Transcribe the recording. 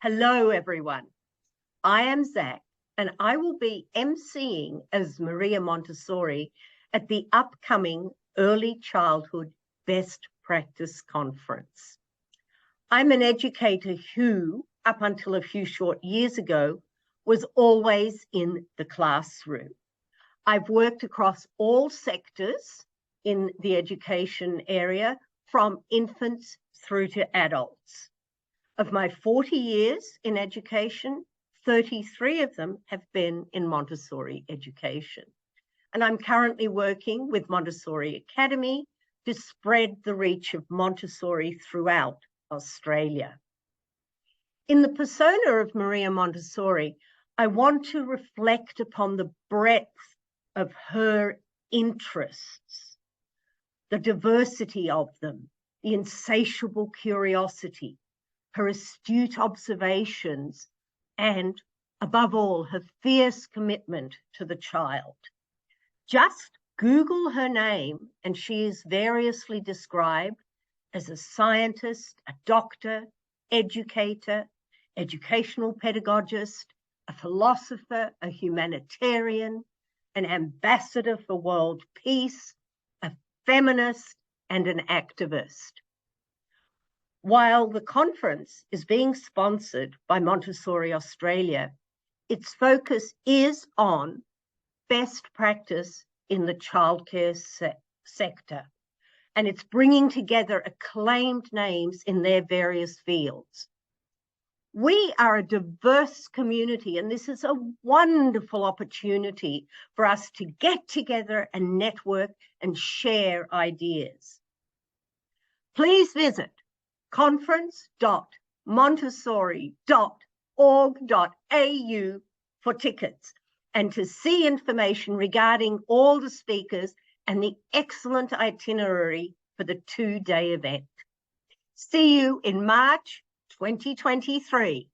Hello, everyone. I am Zac, and I will be emceeing as Maria Montessori at the upcoming Early Childhood Best Practice Conference. I'm an educator who, up until a few short years ago, was always in the classroom. I've worked across all sectors in the education area, from infants through to adults. Of my 40 years in education, 33 of them have been in Montessori education. And I'm currently working with Montessori Academy to spread the reach of Montessori throughout Australia. In the persona of Maria Montessori, I want to reflect upon the breadth of her interests, the diversity of them, the insatiable curiosity, her astute observations, and above all, her fierce commitment to the child. Just Google her name and she is variously described as a scientist, a doctor, educator, educational pedagogist, a philosopher, a humanitarian, an ambassador for world peace, a feminist, and an activist. While the conference is being sponsored by Montessori Australia, its focus is on best practice in the childcare sector, and it's bringing together acclaimed names in their various fields. We are a diverse community, and this is a wonderful opportunity for us to get together and network and share ideas. Please visit conference.montessori.org.au for tickets and to see information regarding all the speakers and the excellent itinerary for the two-day event. See you in March 2023.